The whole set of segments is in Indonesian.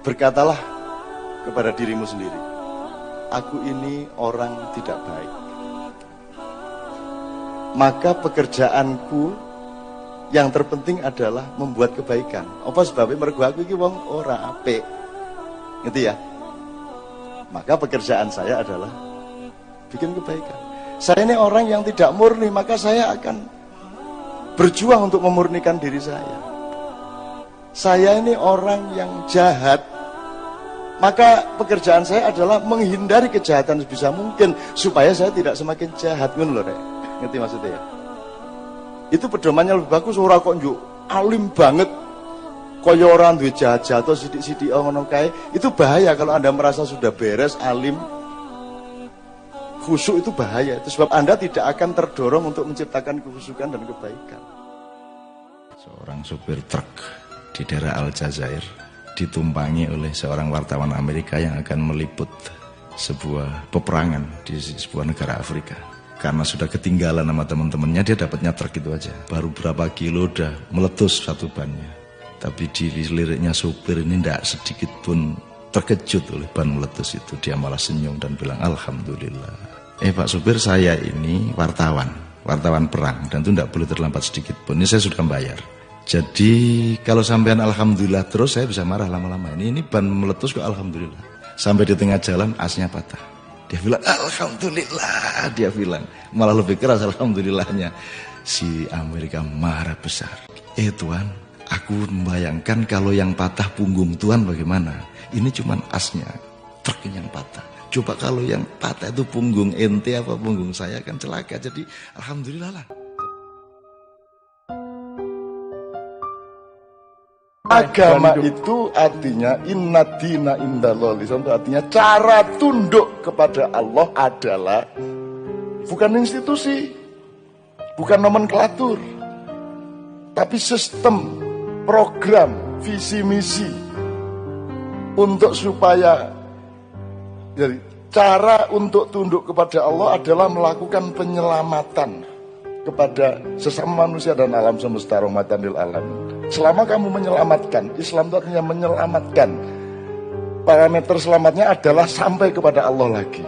Berkatalah kepada dirimu sendiri, aku ini orang tidak baik. Maka pekerjaanku yang terpenting adalah membuat kebaikan. Apa sebabnya? Mergo aku iki wong ora apik. Ngerti ya? Maka pekerjaan saya adalah bikin kebaikan. Saya ini orang yang tidak murni, maka saya akan berjuang untuk memurnikan diri saya. Saya ini orang yang jahat, maka pekerjaan saya adalah menghindari kejahatan sebisa mungkin supaya saya tidak semakin jahat. Ngono lho, Rek. Ngerti maksudnya ya? Itu pedomannya lebih bagus. Ora kok njuk alim banget kaya orang duwe jahat-jahat atau sidik-sidik ngono kae. Itu bahaya kalau Anda merasa sudah beres alim khusyuk, itu bahaya. Itu sebab Anda tidak akan terdorong untuk menciptakan kekhusyukan dan kebaikan. Seorang supir truk di daerah Aljazair ditumpangi oleh seorang wartawan Amerika yang akan meliput sebuah peperangan di sebuah negara Afrika. Karena sudah ketinggalan sama teman-temannya, dia dapatnya truk itu aja. Baru berapa kilo udah meletus satu bannya. Tapi di liriknya supir ini tidak sedikit pun terkejut oleh ban meletus itu. Dia malah senyum dan bilang, Alhamdulillah. Pak supir, saya ini wartawan perang, dan itu tidak boleh terlambat sedikit pun. Ini saya sudah bayar. Jadi kalau sampean alhamdulillah terus, saya bisa marah lama-lama. Ini ban meletus kok alhamdulillah. Sampai di tengah jalan asnya patah. Dia bilang alhamdulillah, dia bilang. Malah lebih keras alhamdulillahnya. Si Amerika marah besar. Tuan, aku membayangkan kalau yang patah punggung Tuan bagaimana? Ini cuman asnya, truknya yang patah. Coba kalau yang patah itu punggung ente apa punggung saya, kan celaka. Jadi alhamdulillah lah. Agama itu artinya inna dina indallahil Islam, itu artinya cara tunduk kepada Allah adalah bukan institusi, bukan nomenklatur, tapi sistem, program, visi misi untuk supaya jadi cara untuk tunduk kepada Allah adalah melakukan penyelamatan kepada sesama manusia dan alam semesta, rahmatan lil alamin. Selama kamu menyelamatkan, Islam itu artinya menyelamatkan. Parameter selamatnya adalah sampai kepada Allah lagi.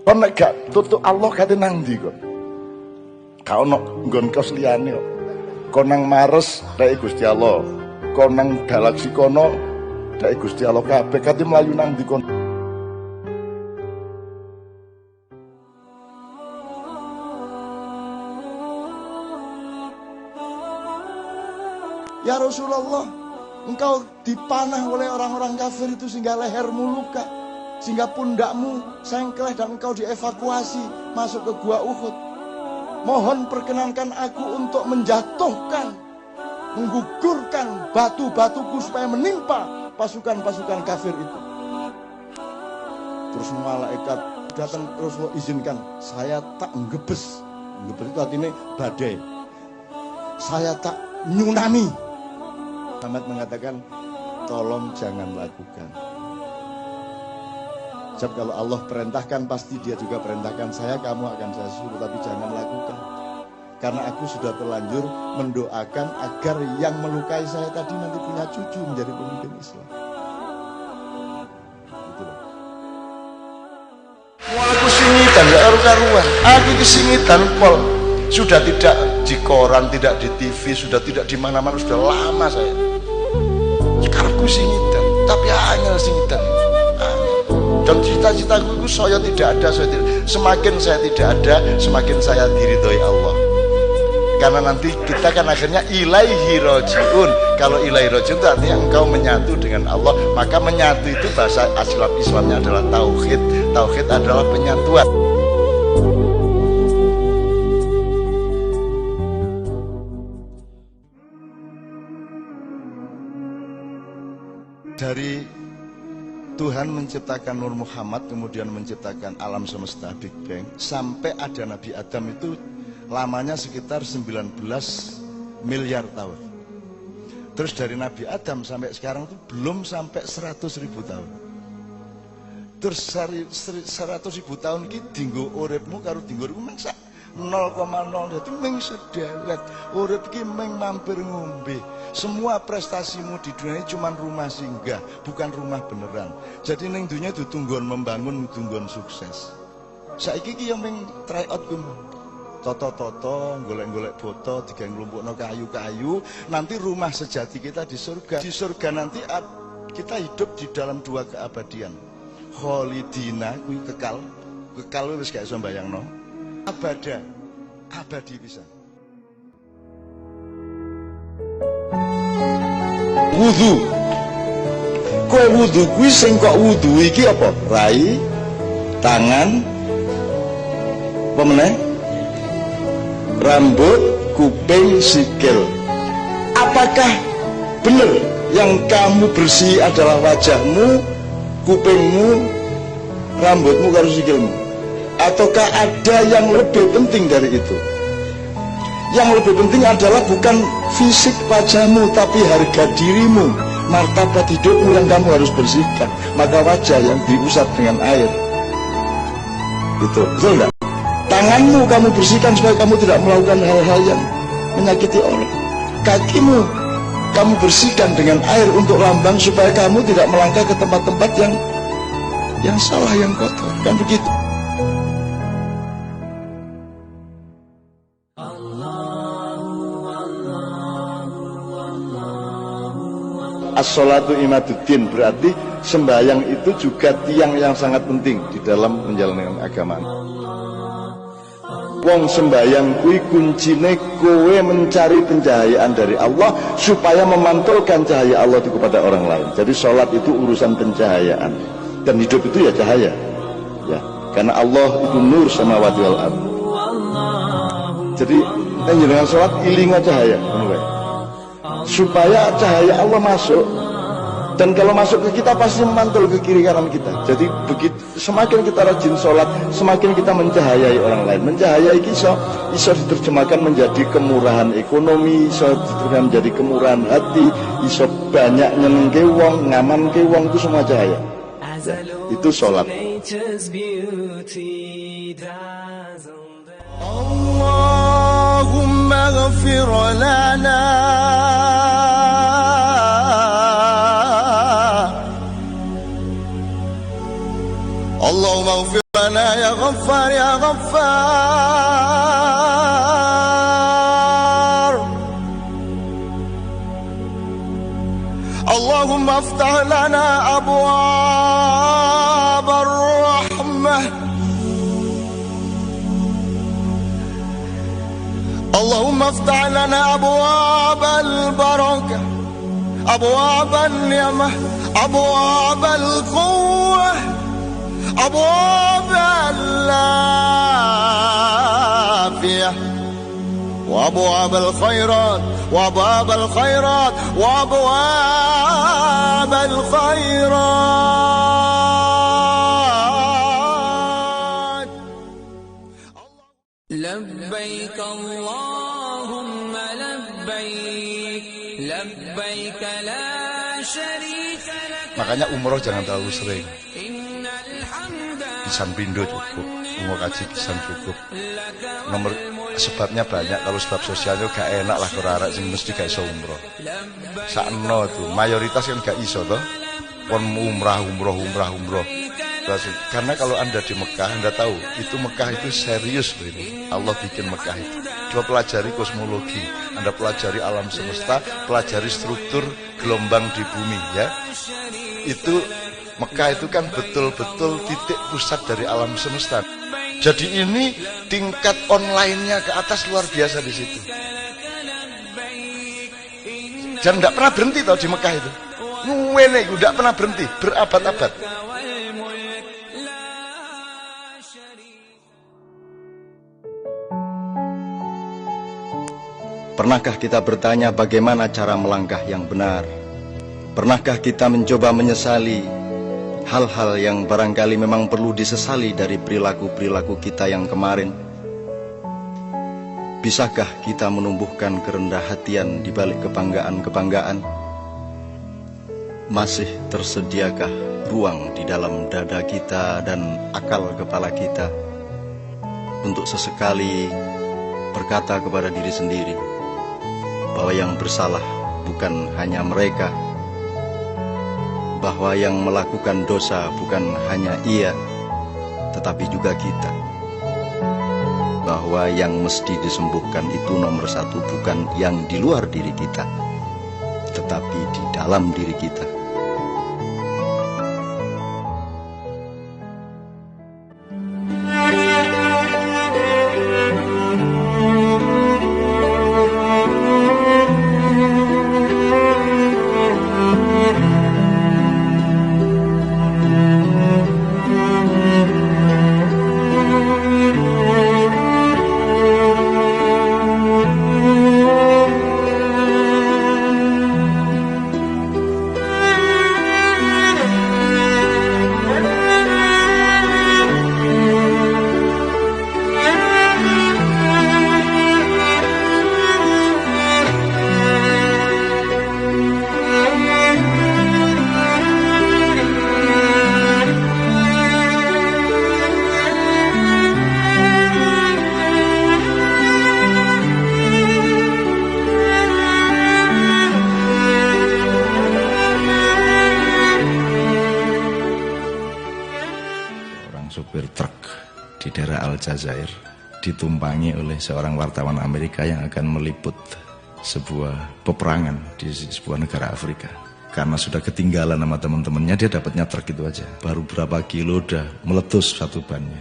Kon nek gak tutuk Allah kate nang ndi kon? Kau nok nggon kos liyane kok. Kon nang Mars dake Gusti Allah. Kon nang galaksi kono dake Gusti Allah kabeh. Kate mlayu nang ndi kon? Ya Rasulullah, engkau dipanah oleh orang-orang kafir itu sehingga lehermu luka, sehingga pundakmu sengkleh dan engkau dievakuasi masuk ke gua Uhud. Mohon perkenankan aku untuk menjatuhkan, menggugurkan batu-batuku supaya menimpa pasukan-pasukan kafir itu. Terus malaikat datang, Rasulullah izinkan, saya tak ngebes. Ngebes itu artinya badai. Saya tak nyunami. Muhammad mengatakan, tolong jangan lakukan. Sebab kalau Allah perintahkan, pasti dia juga perintahkan saya, kamu akan saya suruh, tapi jangan lakukan. Karena aku sudah terlanjur mendoakan agar yang melukai saya tadi nanti punya cucu menjadi pemimpin Islam. Gitu loh. Aku singitan, gak karu-karuan. Aku kesingitan pol. Sudah tidak di koran, tidak di TV, sudah tidak di mana-mana, sudah lama saya. Sekarang aku singitan, tapi hanya singitan. Dan cita-citaku itu saya tidak ada, semakin saya tidak ada, semakin saya diridhoi Allah. Karena nanti kita kan akhirnya ilaihi rojiun. Kalau ilaihi rojiun itu artinya engkau menyatu dengan Allah. Maka menyatu itu bahasa Islamnya adalah tauhid. Tauhid adalah penyatuan. Dari Tuhan menciptakan Nur Muhammad, kemudian menciptakan alam semesta Big Bang, sampai ada Nabi Adam itu lamanya sekitar 19 miliar tahun. Terus dari Nabi Adam sampai sekarang itu belum sampai 100.000 tahun. Terus 100.000 tahun ini dinggo uripmu karo dinggo uripmu 0,0 itu ming sedelet. Urip ki ming mampir ngombe. Semua prestasimu di dunia ini cuma rumah singgah, bukan rumah beneran. Jadi ning dunia itu tunggon membangun, tunggon sukses. Saiki ki yang ming try out ku. Toto-toto, golek-golek foto, diganglumpukno kayu-kayu, nanti rumah sejati kita di surga. Di surga nanti kita hidup di dalam 2 keabadian. Kholidina kuwi kekal. Kekal wis gak iso mbayangno. Abada, abadi bisa. Wudu. Kowe wudu kuwi sing kok wudu iki apa? Rai, tangan, apa meneh? Rambut, kuping, sikil. Apakah benar yang kamu bersih adalah wajahmu, kupingmu, rambutmu, karo sikilmu? Ataukah ada yang lebih penting dari itu? Yang lebih penting adalah bukan fisik wajahmu, tapi harga dirimu, martabat hidupmu yang kamu harus bersihkan. Maka wajah yang diusap dengan air, itu betul enggak? Tanganmu kamu bersihkan supaya kamu tidak melakukan hal-hal yang menyakiti orang. Kakimu kamu bersihkan dengan air untuk lambang supaya kamu tidak melangkah ke tempat-tempat yang salah, yang kotor. Kan begitu. As-sholatu imaduddin, berarti sembahyang itu juga tiang yang sangat penting di dalam menjalankan agama. Wong sembahyang kuwi kuncine kowe mencari pencahayaan dari Allah supaya memantulkan cahaya Allah itu kepada orang lain. Jadi sholat itu urusan pencahayaan, dan hidup itu ya cahaya, ya, karena Allah itu nur samawati wal ardh. Jadi dengan sholat ilingo cahaya, supaya cahaya Allah masuk. Dan kalau masuk ke kita pasti memantul ke kiri kanan kita. Jadi begitu, semakin kita rajin sholat, semakin kita mencahayai orang lain. Mencahayai iso diterjemahkan menjadi kemurahan ekonomi, iso diterjemahkan menjadi kemurahan hati, iso banyak nyenengke wong, ngamanke wong, itu semua cahaya. Ya, itu sholat. Allahumma ghafir lana Allahumma ighfir lana ya Ghaffar ya Ghaffar. Allahumma iftah lana abwaab ar-rahmah. Allahumma iftah lana abwaab al-barakah, abwaab an-ni'mah, abwaab al-quwwah, أبواب العافية وأبواب الخيرات وأبواب الخيرات وأبواب الخيرات. لبيك اللهم لبيك لبيك لا شريك لك. Makanya umroh jangan terlalu sering. Kisan pindo cukup, umur kaji kisan cukup. Nomor sebabnya banyak, kalau sebab sosialnya gak enak lah kerara sing mesti gak iso umroh. Sakno tuh mayoritas kan gak iso toh. Pon umrah. Karena kalau Anda di Mekah, Anda tahu itu Mekah itu serius loh ini. Allah bikin Mekah itu. Coba pelajari kosmologi, Anda pelajari alam semesta, pelajari struktur gelombang di bumi ya. Itu Mekah itu kan betul-betul titik pusat dari alam semesta. Jadi ini tingkat online-nya ke atas luar biasa di situ. Dan tidak pernah berhenti tau di Mekah itu. Ngene iku tidak pernah berhenti, berabad-abad. Pernahkah kita bertanya bagaimana cara melangkah yang benar? Pernahkah kita mencoba menyesali hal-hal yang barangkali memang perlu disesali dari perilaku-perilaku kita yang kemarin? Bisakah kita menumbuhkan kerendah hatian di balik kebanggaan-kebanggaan? Masih tersediakah ruang di dalam dada kita dan akal kepala kita untuk sesekali berkata kepada diri sendiri bahwa yang bersalah bukan hanya mereka, bahwa yang melakukan dosa bukan hanya ia, tetapi juga kita, bahwa yang mesti disembuhkan itu nomor satu bukan yang di luar diri kita, tetapi di dalam diri kita. Supir truk di daerah Aljazair ditumpangi oleh seorang wartawan Amerika yang akan meliput sebuah peperangan di sebuah negara Afrika. Karena sudah ketinggalan sama teman-temannya, dia dapatnya truk itu aja. Baru berapa kilo udah meletus satu bannya.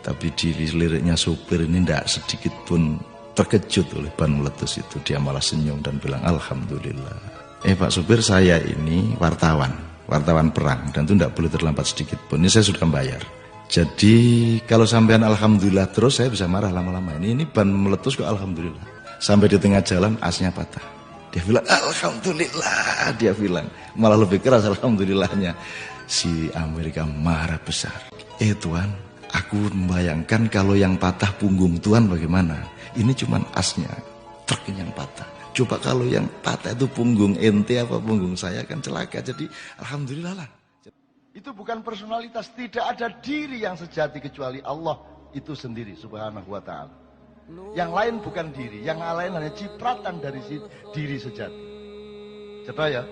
Tapi di liriknya supir ini tidak sedikit pun terkejut oleh ban meletus itu. Dia malah senyum dan bilang, Alhamdulillah. Pak supir, saya ini wartawan perang, dan itu tidak boleh terlambat sedikit pun. Ini saya sudah bayar. Jadi kalau sampean alhamdulillah terus, saya bisa marah lama-lama. Ini ban meletus kok alhamdulillah. Sampai di tengah jalan asnya patah. Dia bilang alhamdulillah, dia bilang. Malah lebih keras alhamdulillahnya. Si Amerika marah besar. Tuan, aku membayangkan kalau yang patah punggung Tuan bagaimana? Ini cuman asnya, truk yang patah. Coba kalau yang patah itu punggung ente apa punggung saya, kan celaka. Jadi alhamdulillah lah. Itu bukan personalitas, tidak ada diri yang sejati kecuali Allah itu sendiri subhanahu wa ta'ala. Yang lain bukan diri, yang lain hanya cipratan dari diri sejati. Coba ya.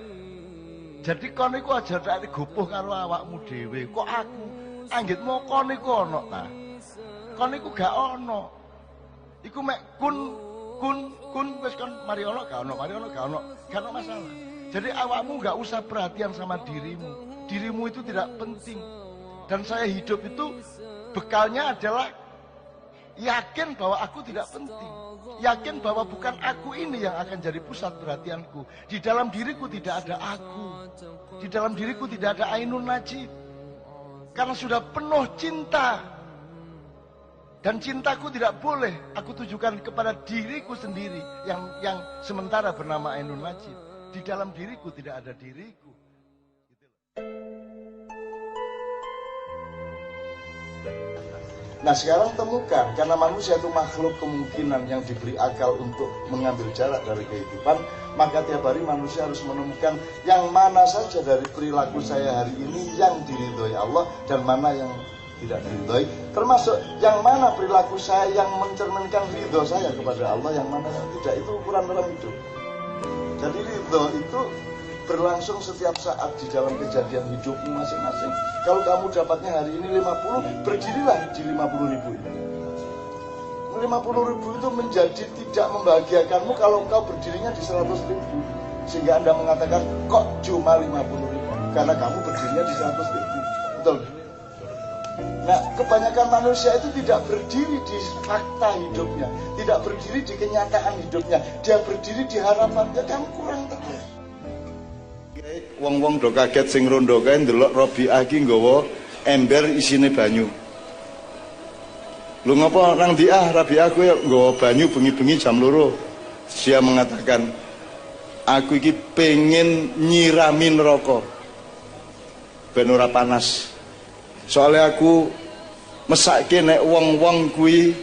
Jadi kon iku aja tak gopoh karo awakmu dhewe. Kok aku anggitmu kon iku ono ta? Kon iku gak ono. Iku mek kun wis kon mari ono gak ono, gak ono masalah. Jadi awakmu gak usah perhatian sama dirimu. Dirimu itu tidak penting. Dan saya hidup itu bekalnya adalah yakin bahwa aku tidak penting. Yakin bahwa bukan aku ini yang akan jadi pusat perhatianku. Di dalam diriku tidak ada aku. Di dalam diriku tidak ada Ainun Najib. Karena sudah penuh cinta. Dan cintaku tidak boleh aku tujukan kepada diriku sendiri yang sementara bernama Ainun Najib. Di dalam diriku tidak ada diriku. Nah sekarang temukan, karena manusia itu makhluk kemungkinan yang diberi akal untuk mengambil jarak dari kehidupan, maka tiap hari manusia harus menemukan yang mana saja dari perilaku saya hari ini yang diridhoi Allah dan mana yang tidak diridhoi, termasuk yang mana perilaku saya yang mencerminkan ridho saya kepada Allah, yang mana yang tidak. Itu ukuran dalam hidup. Jadi ridho itu berlangsung setiap saat di dalam kejadian hidupmu masing-masing. Kalau kamu dapatnya hari ini 50, berdirilah di 50.000 ini. 50.000 itu menjadi tidak membahagiakanmu kalau engkau berdirinya di 100.000. Sehingga Anda mengatakan, kok cuma 50.000? Karena kamu berdirinya di 100.000. Betul? Nah, kebanyakan manusia itu tidak berdiri di fakta hidupnya, tidak berdiri di kenyataan hidupnya. Dia berdiri di harapannya, kamu kurang terus. Wong-wong do kaget sing rondo kae ndelok Robiah iki nggawa ember isine banyu. Lu ngapa nang ndi Rabiah kowe nggawa banyu bengi-bengi jam 2? Dia mengatakan, aku iki pengen nyirami neraka ben ora panas. Soalnya aku mesake nek wong-wong kuwi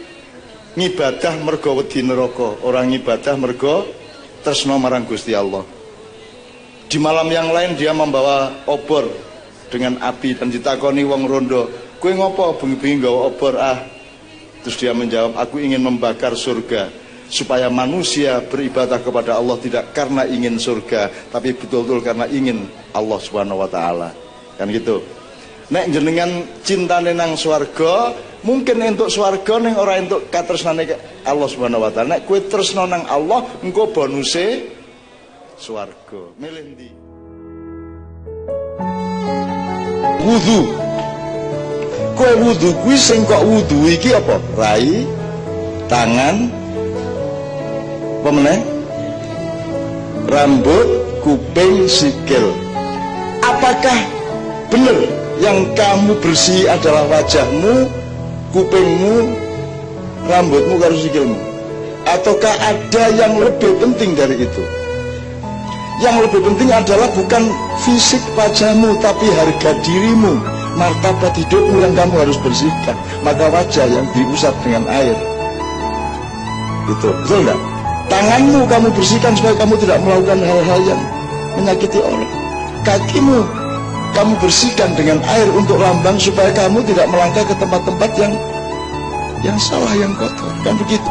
ngibadah mergo wedi neraka, ora ngibadah mergo tresna marang Gusti Allah. Di malam yang lain dia membawa obor dengan api dan ditakoni wong rondo, kowe ngopo bengi-bengi nggawa obor? Terus dia menjawab, aku ingin membakar surga supaya manusia beribadah kepada Allah tidak karena ingin surga, tapi betul-betul karena ingin Allah Subhanahu wa taala. Kan gitu. Nek jenengan cintane nang swarga, mungkin entuk swarga ning ora entuk katresnane Allah Subhanahu wa taala. Nek kowe tresno nang Allah, engko bonuse swarga. Milih ndi? Wudu. Kowe wudu kuwi sing kok wudu iki apa? Rai, tangan, apa meneh? Rambut, kuping, sikil. Apakah benar yang kamu bersih adalah wajahmu, kupingmu, rambutmu, karo sikilmu? Ataukah ada yang lebih penting dari itu? Yang lebih penting adalah bukan fisik wajahmu, tapi harga dirimu, martabat hidupmu yang kamu harus bersihkan. Maka wajah yang diusap dengan air, itu betul enggak? Tanganmu kamu bersihkan supaya kamu tidak melakukan hal-hal yang menyakiti orang. Kakimu kamu bersihkan dengan air untuk lambang supaya kamu tidak melangkah ke tempat-tempat yang salah, yang kotor. Kan begitu.